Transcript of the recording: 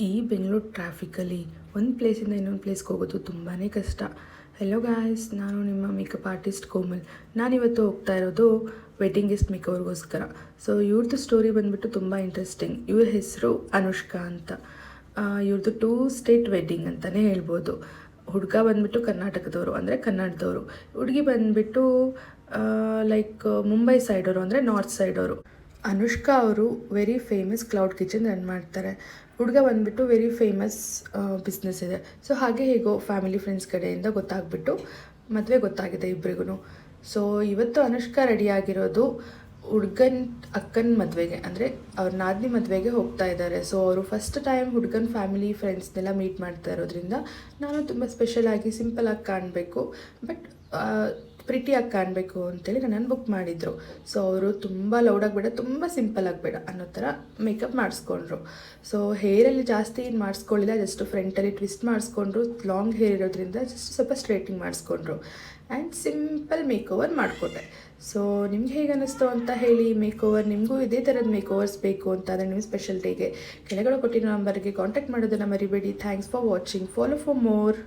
ಈ ಬೆಂಗಳೂರು ಟ್ರಾಫಿಕಲ್ಲಿ ಒಂದು ಪ್ಲೇಸಿಂದ ಇನ್ನೊಂದು ಪ್ಲೇಸ್ಗೆ ಹೋಗೋದು ತುಂಬಾ ಕಷ್ಟ. ಹೆಲೋ ಗಾಯ್ಸ್, ನಾನು ನಿಮ್ಮ ಮೇಕಪ್ ಆರ್ಟಿಸ್ಟ್ ಕೋಮಲ್. ನಾನಿವತ್ತು ಹೋಗ್ತಾ ಇರೋದು ವೆಡ್ಡಿಂಗ್ ಗೆಸ್ಟ್ ಮೇಕವ್ರಿಗೋಸ್ಕರ. ಸೊ ಇವ್ರದ್ದು ಸ್ಟೋರಿ ಬಂದುಬಿಟ್ಟು ತುಂಬ ಇಂಟ್ರೆಸ್ಟಿಂಗ್. ಇವ್ರ ಹೆಸರು ಅನುಷ್ಕಾ ಅಂತ. ಇವ್ರದ್ದು 2 ಸ್ಟೇಟ್ ವೆಡ್ಡಿಂಗ್ ಅಂತಲೇ ಹೇಳ್ಬೋದು. ಹುಡುಗ ಬಂದುಬಿಟ್ಟು ಕರ್ನಾಟಕದವರು, ಅಂದರೆ ಕನ್ನಡದವರು. ಹುಡುಗಿ ಬಂದುಬಿಟ್ಟು ಲೈಕ್ ಮುಂಬೈ ಸೈಡವರು, ಅಂದರೆ ನಾರ್ತ್ ಸೈಡವರು. ಅನುಷ್ಕಾ ಅವರು very famous cloud kitchen run ಮಾಡ್ತಾರೆ. ಹುಡುಗ ಬಂದುಬಿಟ್ಟು ವೆರಿ ಫೇಮಸ್ ಬಿಸ್ನೆಸ್ ಇದೆ. ಸೊ ಹಾಗೆ ಹೇಗೋ ಫ್ಯಾಮಿಲಿ ಫ್ರೆಂಡ್ಸ್ ಕಡೆಯಿಂದ ಗೊತ್ತಾಗ್ಬಿಟ್ಟು ಮದುವೆ ಗೊತ್ತಾಗಿದೆ ಇಬ್ಬರಿಗೂ. ಸೊ ಇವತ್ತು ಅನುಷ್ಕಾ ರೆಡಿಯಾಗಿರೋದು ಹುಡ್ಗನ ಅಕ್ಕನ ಮದುವೆಗೆ, ಅಂದರೆ ಅವ್ರ ನಾದಿನಿ ಮದುವೆಗೆ ಹೋಗ್ತಾ ಇದ್ದಾರೆ. ಸೊ ಅವರು ಫಸ್ಟ್ ಟೈಮ್ ಹುಡ್ಗನ ಫ್ಯಾಮಿಲಿ ಫ್ರೆಂಡ್ಸ್ನೆಲ್ಲ ಮೀಟ್ ಮಾಡ್ತಾ ಇರೋದ್ರಿಂದ ನಾನು ತುಂಬ ಸ್ಪೆಷಲಾಗಿ ಸಿಂಪಲಾಗಿ ಕಾಣಬೇಕು, ಬಟ್ ಪ್ರಿಟಿಯಾಗಿ ಕಾಣಬೇಕು ಅಂತೇಳಿ ನನ್ನನ್ನು ಬುಕ್ ಮಾಡಿದರು. ಸೊ ಅವರು ತುಂಬ ಲೌಡಾಗಿ ಬೇಡ, ತುಂಬ ಸಿಂಪಲಾಗಿ ಬೇಡ ಅನ್ನೋ ಥರ ಮೇಕಪ್ ಮಾಡಿಸ್ಕೊಂಡ್ರು. ಸೊ ಹೇರಲ್ಲಿ ಜಾಸ್ತಿ ಏನು ಮಾಡಿಸ್ಕೊಳ್ಳಿಲ್ಲ, ಜಸ್ಟ್ ಫ್ರಂಟಲ್ಲಿ ಟ್ವಿಸ್ಟ್ ಮಾಡಿಸ್ಕೊಂಡ್ರು. ಲಾಂಗ್ ಹೇರ್ ಇರೋದ್ರಿಂದ ಜಸ್ಟ್ ಸ್ವಲ್ಪ ಸ್ಟ್ರೇಟಿಂಗ್ ಮಾಡಿಸ್ಕೊಂಡ್ರು ಆ್ಯಂಡ್ ಸಿಂಪಲ್ ಮೇಕೋವರ್ ಮಾಡಿಕೊಟ್ಟೆ. ಸೊ ನಿಮ್ಗೆ ಹೇಗೆ ಅನ್ನಿಸ್ತು ಅಂತ ಹೇಳಿ. ಮೇಕೋವರ್ ನಿಮಗೂ ಇದೇ ಥರದ ಮೇಕೋವರ್ಸ್ ಬೇಕು ಅಂತ ಅಂದರೆ ನಿಮ್ಮ ಸ್ಪೆಷಲ್ ಡೇಗೆ ಕೆಳಗಡೆ ಕೊಟ್ಟಿರೋ ನಂಬರ್ಗೆ ಕಾಂಟ್ಯಾಕ್ಟ್ ಮಾಡೋದನ್ನು ಮರಿಬೇಡಿ. Thanks for watching. Follow for more.